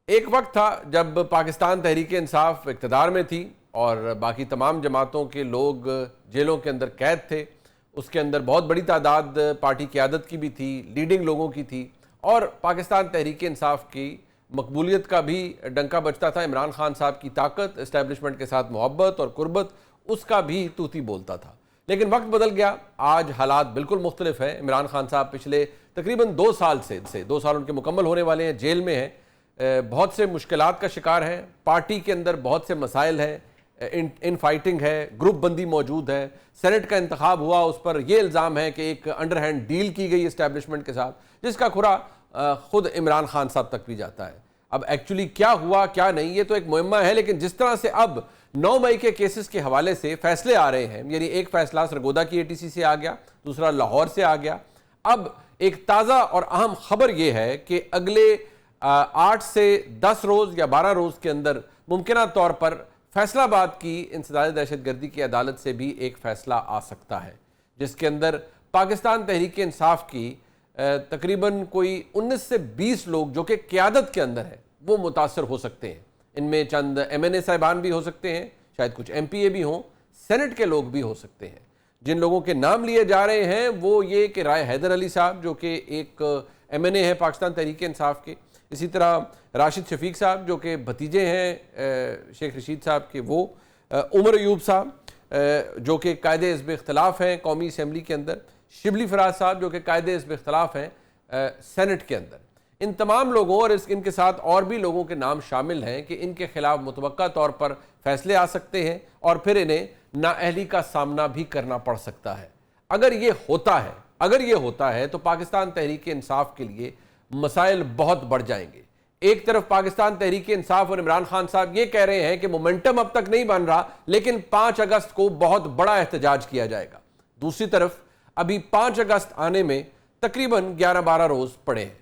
एक वक्त था जब पाकिस्तान तहरीक इंसाफ इक़्तिदार में थी और बाकी तमाम जमातों के लोग जेलों के अंदर कैद थे। उसके अंदर बहुत बड़ी तादाद पार्टी क़यादत की भी थी, लीडिंग लोगों की थी और पाकिस्तान तहरीक इंसाफ की मकबूलियत का भी डंका बजता था। इमरान खान साहब की ताकत, इस्टेब्लिशमेंट के साथ मोहब्बत और कुर्बत, उसका भी तूती बोलता था। लेकिन वक्त बदल गया, आज हालात बिल्कुल मुख्तलिफ है। इमरान खान साहब पिछले तकरीबन 2 साल से 2 साल उनके मुकम्मल होने वाले हैं, जेल में हैं, बहुत से मुश्किलात का शिकार हैं। पार्टी के अंदर बहुत से मसाइल हैं, इन फाइटिंग है, ग्रुप बंदी मौजूद है, सेनेट का इंतखाब हुआ, उस पर यह इल्ज़ाम है कि एक अंडर हैंड डील की गई इस्टेब्लिशमेंट के साथ, जिसका खुरा खुद इमरान खान साहब तक भी जाता है। अब एक्चुअली क्या हुआ क्या नहीं, ये तो एक मुहिम्मा है, लेकिन जिस तरह से अब 9 मई के केसेस के हवाले से फैसले आ रहे हैं, यानी एक फैसला सरगोदा की ATC से आ गया, दूसरा लाहौर से आ गया। अब एक ताज़ा और अहम खबर यह है कि अगले 8 से 10 रोज़ या 12 रोज़ के अंदर मुमकिन तौर पर फैसलाबाद की इंसदाद दहशतगर्दी की अदालत से भी एक फ़ैसला आ सकता है, जिसके अंदर पाकिस्तान तहरीक इंसाफ की तकरीबन कोई 19 से 20 लोग जो कि क़यादत के अंदर है वो मुतासर हो सकते हैं। इनमें चंद MNA साहिबान भी हो सकते हैं, शायद कुछ MPA भी हों, सेनेट के लोग भी हो सकते हैं। जिन लोगों के नाम लिए जा रहे हैं वो ये कि राय हैदर अली साहब जो कि एक MNA है पाकिस्तान तहरीक इंसाफ के, इसी तरह राशिद शफीक साहब जो कि भतीजे हैं शेख रशीद साहब के, वो उमर अयूब साहब जो कि कायदे हिज़्ब इख्तिलाफ हैं कौमी असम्बली के अंदर, शिबली फराज साहब जो कि कायदे हिज़्ब इख्तिलाफ हैं सेनेट के अंदर। इन तमाम लोगों और इनके साथ और भी लोगों के नाम शामिल हैं कि इनके खिलाफ मुतवक्का तौर पर फैसले आ सकते हैं और फिर इन्हें नाअहली का सामना भी करना पड़ सकता है। अगर ये होता है तो पाकिस्तान तहरीक इंसाफ के लिए मसाइल बहुत बढ़ जाएंगे। एक तरफ पाकिस्तान तहरीक इंसाफ और इमरान खान साहब ये कह रहे हैं कि मोमेंटम अब तक नहीं बन रहा, लेकिन 5 अगस्त को बहुत बड़ा एहतजाज किया जाएगा। दूसरी तरफ अभी 5 अगस्त आने में तकरीबन 11-12 रोज पड़े हैं।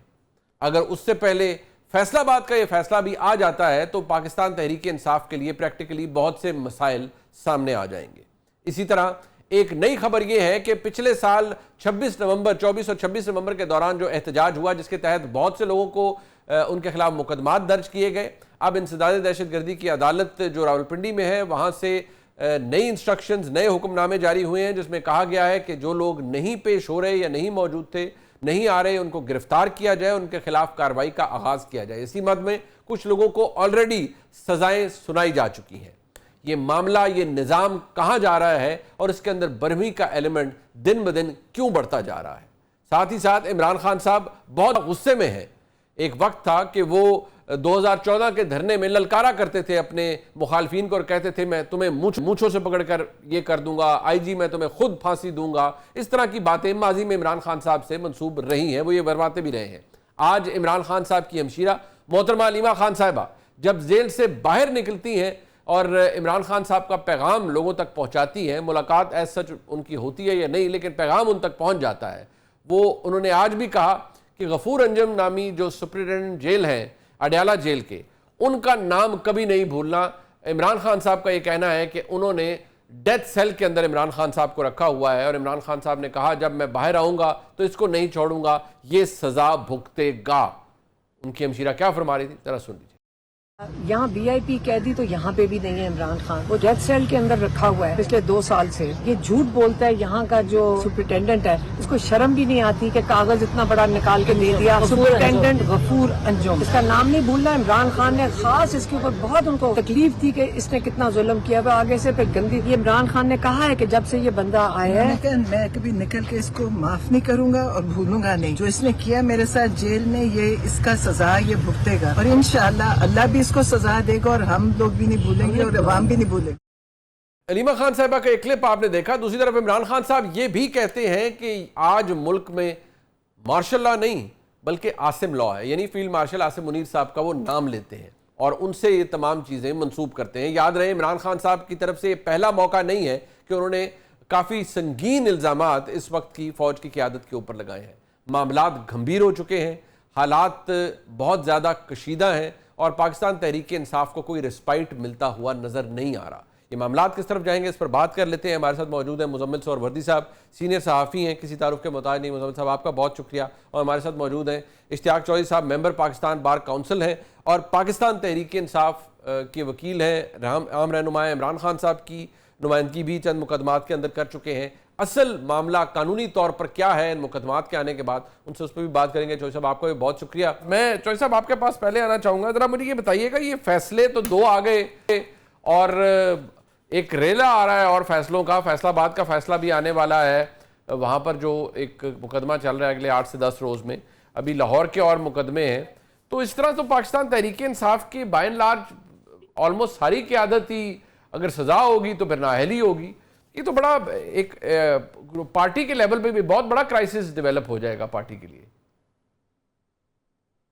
अगर उससे पहले फैसलाबाद का ये फैसला भी आ जाता है तो पाकिस्तान तहरीक इंसाफ के लिए प्रैक्टिकली बहुत से मसाइल सामने आ जाएंगे। इसी तरह एक नई खबर यह है कि पिछले साल 24 और 26 नवंबर के दौरान जो एहतजाज हुआ, जिसके तहत बहुत से लोगों को उनके खिलाफ मुकदमात दर्ज किए गए, अब इंसदाद दहशतगर्दी की अदालत जो रावलपिंडी में है वहां से नई इंस्ट्रक्शंस, नए हुक्मनामे जारी हुए हैं, जिसमें कहा गया है कि जो लोग नहीं पेश हो रहे या नहीं मौजूद थे, नहीं आ रहे, उनको गिरफ्तार किया जाए, उनके खिलाफ कार्रवाई का आगाज किया जाए। इसी मद में कुछ लोगों को ऑलरेडी सजाएं सुनाई जा चुकी हैं। ये मामला, ये निज़ाम कहाँ जा रहा है और इसके अंदर बरहमी का एलिमेंट दिन ब दिन क्यों बढ़ता जा रहा है। साथ ही साथ इमरान खान साहब बहुत गुस्से में हैं। एक वक्त था कि वो 2014 के धरने में ललकारा करते थे अपने मुखालफिन को और कहते थे मैं तुम्हें मूंछों से पकड़कर ये कर दूंगा, IG मैं तुम्हें खुद फांसी दूंगा। इस तरह की बातें माजी में इमरान खान साहब से मंसूब रही हैं, वो ये बरमाते भी रहे हैं। आज इमरान खान साहब की हमशीरा मोहतरमा अलीमा खान साहिबा जब जेल से बाहर निकलती हैं और इमरान खान साहब का पैगाम लोगों तक पहुंचाती हैं, मुलाकात एज सच उनकी होती है या नहीं, लेकिन पैगाम उन तक पहुंच जाता है। वो उन्होंने आज भी कहा कि गफूर अंजम नामी जो सुप्रिटेंडेंट जेल हैं अडयाला जेल के, उनका नाम कभी नहीं भूलना। इमरान खान साहब का ये कहना है कि उन्होंने डेथ सेल के अंदर इमरान खान साहब को रखा हुआ है और इमरान खान साहब ने कहा जब मैं बाहर आऊंगा तो इसको नहीं छोड़ूंगा, ये सजा भुगतेगा। उनकी हमशीरा क्या फरमा रही थी, जरा सुन लीजिए। यहाँ VIP कैदी तो यहाँ पे भी नहीं है इमरान खान, वो डेथ सेल के अंदर रखा हुआ है पिछले 2 साल से। ये झूठ बोलता है। यहाँ का जो सुप्रिटेंडेंट है उसको शर्म भी नहीं आती कि कागज इतना बड़ा निकाल के दे दिया। सुप्रिटेंडेंट गफूर अंजुम, इसका नाम नहीं भूलना। इमरान खान ने खास इसके ऊपर बहुत उनको तकलीफ थी कि इसने कितना जुल्म किया हुआ, आगे से फिर गंदी। ये इमरान खान ने कहा है कि जब से ये बंदा आया है मैं कभी निकल के इसको माफ नहीं करूंगा और भूलूंगा नहीं। जो इसने किया मेरे साथ जेल में, ये इसका सजा ये भुगतेगा और इंशाअल्लाह अल्लाह भी इसको सजा देगा और हम लोग भी नहीं भूलेंगे और अवाम भी नहीं भूलेंगे। अलीमा खान साहिबा का एक क्लिप आपने देखा। दूसरी तरफ इमरान खान साहब ये भी कहते हैं कि आज मुल्क में मार्शल लॉ नहीं बल्कि आसिम लॉ है, यानी फील्ड मार्शल आसिम मुनीर साहब का वो नाम लेते हैं और उनसे ये तमाम चीज़ें मंसूब करते हैं। याद रहे इमरान खान साहब की तरफ से ये पहला मौका नहीं है कि उन्होंने काफ़ी संगीन इल्ज़ामात इस वक्त की फ़ौज की क़यादत के ऊपर लगाए हैं। मामलात गंभीर हो चुके हैं, हालात बहुत ज़्यादा कशीदा हैं और पाकिस्तान तहरीक इंसाफ को कोई रिस्पाइट मिलता हुआ नज़र नहीं आ रहा। ये मामलात किस तरफ जाएंगे, इस पर बात कर लेते हैं। हमारे साथ मौजूद हैं मुजम्मिल सोहरवर्दी साहब, सीनियर सहाफ़ी हैं, किसी तारुफ के मोहताज नहीं। मुजम्मिल साहब आपका बहुत शुक्रिया। और हमारे साथ मौजूद हैं इश्तियाक चौधरी साहब, मेंबर पाकिस्तान बार काउंसिल हैं और पाकिस्तान तहरीक इंसाफ के वकील हैं। आम रहनुमा इमरान खान साहब की नुमाइंदगी भी चंद मुकदमात के अंदर कर चुके हैं। असल मामला कानूनी तौर पर क्या है इन मुकदमात के आने के बाद, उनसे उस पर भी बात करेंगे। चौधरी साहब आपका भी बहुत शुक्रिया। मैं चौधरी साहब आपके पास पहले आना चाहूँगा, ज़रा मुझे ये बताइएगा, ये फैसले तो दो आ गए और एक रेला आ रहा है और फैसलों का, फैसलाबाद का फैसला भी आने वाला है। वहाँ पर जो एक मुकदमा चल रहा है अगले 8 से 10 रोज़ में, अभी लाहौर के और मुकदमे हैं। तो इस तरह तो पाकिस्तान तहरीक इंसाफ की बाय एंड लार्ज ऑलमोस्ट सारी क़यादत ही अगर सज़ा होगी तो फिर नाअहली होगी। ये तो बड़ा एक पार्टी के लेवल पे भी बहुत बड़ा क्राइसिस डेवलप हो जाएगा पार्टी के लिए।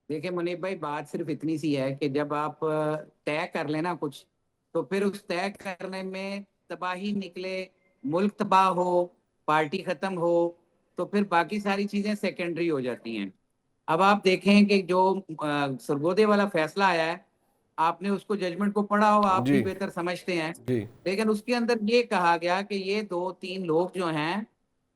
देखिए मुनीब भाई, बात सिर्फ इतनी सी है कि जब आप तय कर लेना कुछ, तो फिर उस तय करने में तबाही निकले, मुल्क तबाह हो, पार्टी खत्म हो, तो फिर बाकी सारी चीजें सेकेंडरी हो जाती हैं। अब आप देखें कि जो सरगोदे वाला फैसला आया है, आपने उसको जजमेंट को पढ़ा हो, आप भी बेहतर समझते हैं जी। लेकिन उसके अंदर ये कहा गया कि ये 2-3 लोग जो हैं,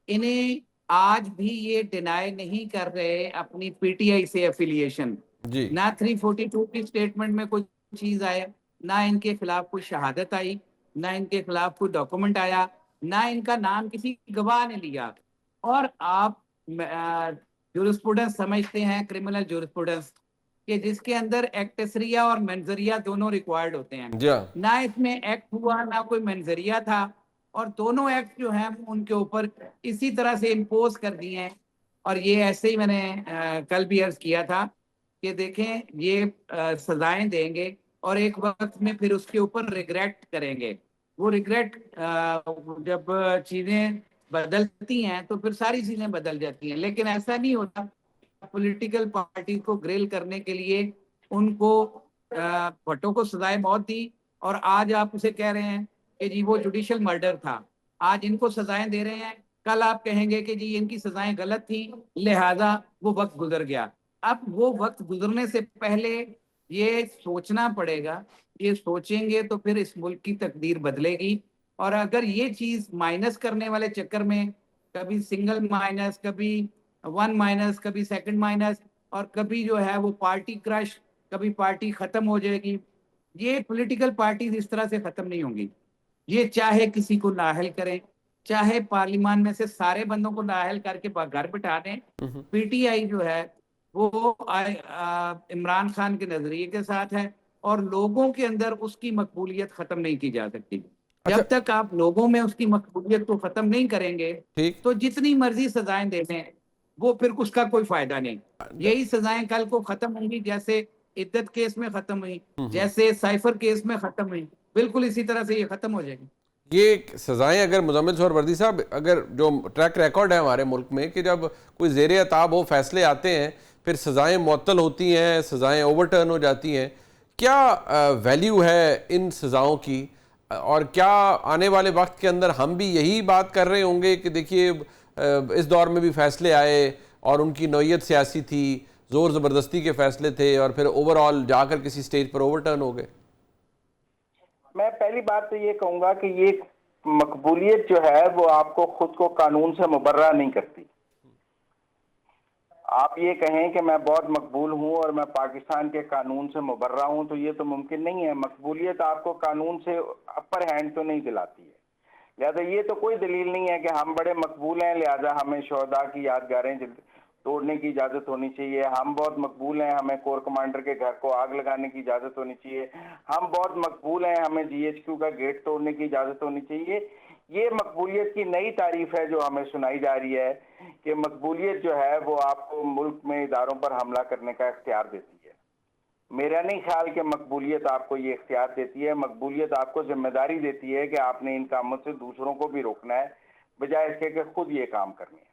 इन्हें आज भी ये डिनाई नहीं कर रहे अपनी पीटीआई से एफिलिएशन। ना 342 की स्टेटमेंट में कोई चीज आया, ना इनके खिलाफ कोई शहादत आई, ना इनके खिलाफ कोई डॉक्यूमेंट आया, ना इनका नाम किसी गवाह ने लिया। और आप जूरिस्प्रूडेंस समझते हैं, क्रिमिनल जूरिस्प्रूडेंस, कि जिसके अंदर एक्टेसरिया और मेंजरिया दोनों रिक्वायर्ड होते हैं। ना इसमें एक्ट हुआ, ना कोई मेंजरिया था, और दोनों एक्ट जो हैं उनके ऊपर इसी तरह से इम्पोज कर दिए हैं। और ये ऐसे ही मैंने कल भी अर्ज किया था कि देखें, ये सजाएं देंगे और एक वक्त में फिर उसके ऊपर रिग्रेट करेंगे। वो रिग्रेट जब चीजें बदलती हैं तो फिर सारी चीजें बदल जाती हैं, लेकिन ऐसा नहीं होता। पॉलिटिकल पार्टी को ग्रिल करने के लिए उनको भट्टो को सजाए मौत दी, और आज आप उसे कह रहे हैं कि जी वो जुडिशियल मर्डर था। आज इनको सजाएं दे रहे हैं, कल आप कहेंगे कि जी इनकी सजाएं गलत थी, लिहाजा वो वक्त गुजर गया। अब वो वक्त गुजरने से पहले ये सोचना पड़ेगा। ये सोचेंगे तो फिर इस मुल्क की तकदीर बदलेगी। और अगर ये चीज माइनस करने वाले चक्कर में कभी सिंगल माइनस, कभी 1 माइनस, कभी सेकंड माइनस, और कभी जो है वो पार्टी क्रश, कभी पार्टी खत्म हो जाएगी। ये पॉलिटिकल पार्टीज इस तरह से खत्म नहीं होंगी। ये चाहे किसी को नाअहल करें, चाहे पार्लियामेंट में से सारे बंदों को नाअहल करके घर बिठा दें, पीटीआई जो है वो इमरान खान के नजरिए के साथ है और लोगों के अंदर उसकी मकबूलियत खत्म नहीं की जा सकती। जब तक आप लोगों में उसकी मकबूलियत को खत्म नहीं करेंगे तो जितनी मर्जी सजाएं दे दें, वो फिर उसका कोई फायदा नहीं। यही सजाएं कल को खत्म होंगी, जैसे इद्दत केस में खत्म हुई, जैसे साइफर केस में खत्म हुई, बिल्कुल इसी तरह से ये खत्म हो जाएगी। ये सजाएं अगर मुजम्मिल सोहरवर्दी साहब, अगर जो ट्रैक रिकॉर्ड है हमारे मुल्क में कि जब कोई ज़ेरे अताब हो फैसले आते हैं, फिर सजाएं मुअत्तल होती हैं, सजाएं ओवरटर्न हो जाती हैं, क्या वैल्यू है इन सजाओं की? और क्या आने वाले वक्त के अंदर हम भी यही बात कर रहे होंगे कि देखिए इस दौर में भी फैसले आए और उनकी नौयत सियासी थी, जोर ज़बरदस्ती के फैसले थे और फिर ओवरऑल जाकर किसी स्टेज पर ओवरटर्न हो गए? मैं पहली बात तो ये कहूँगा कि ये मकबूलियत जो है वो आपको खुद को कानून से मुबर्रा नहीं करती। आप ये कहें कि मैं बहुत मकबूल हूँ और मैं पाकिस्तान के कानून से मुबर्रा हूँ, तो ये तो मुमकिन नहीं है। मकबूलियत आपको कानून से अपर हैंड तो नहीं दिलाती है। लिहाजा ये तो कोई दलील नहीं है कि हम बड़े मकबूल हैं लिहाजा हमें शोहदा की यादगारें तोड़ने की इजाज़त होनी चाहिए। हम बहुत मकबूल हैं, हमें कोर कमांडर के घर को आग लगाने की इजाज़त होनी चाहिए। हम बहुत मकबूल हैं, हमें GHQ का गेट तोड़ने की इजाज़त होनी चाहिए। ये मकबूलियत की नई तारीफ है जो हमें सुनाई जा रही है कि मकबूलियत जो है वो आपको मुल्क में इदारों पर हमला करने का इख्तियार देती है। मेरा नहीं ख्याल कि मकबूलियत आपको ये इख्तियार देती है। मकबूलियत आपको जिम्मेदारी देती है कि आपने इन कामों से दूसरों को भी रोकना है, बजाय इसके कि खुद ये काम करने हैं।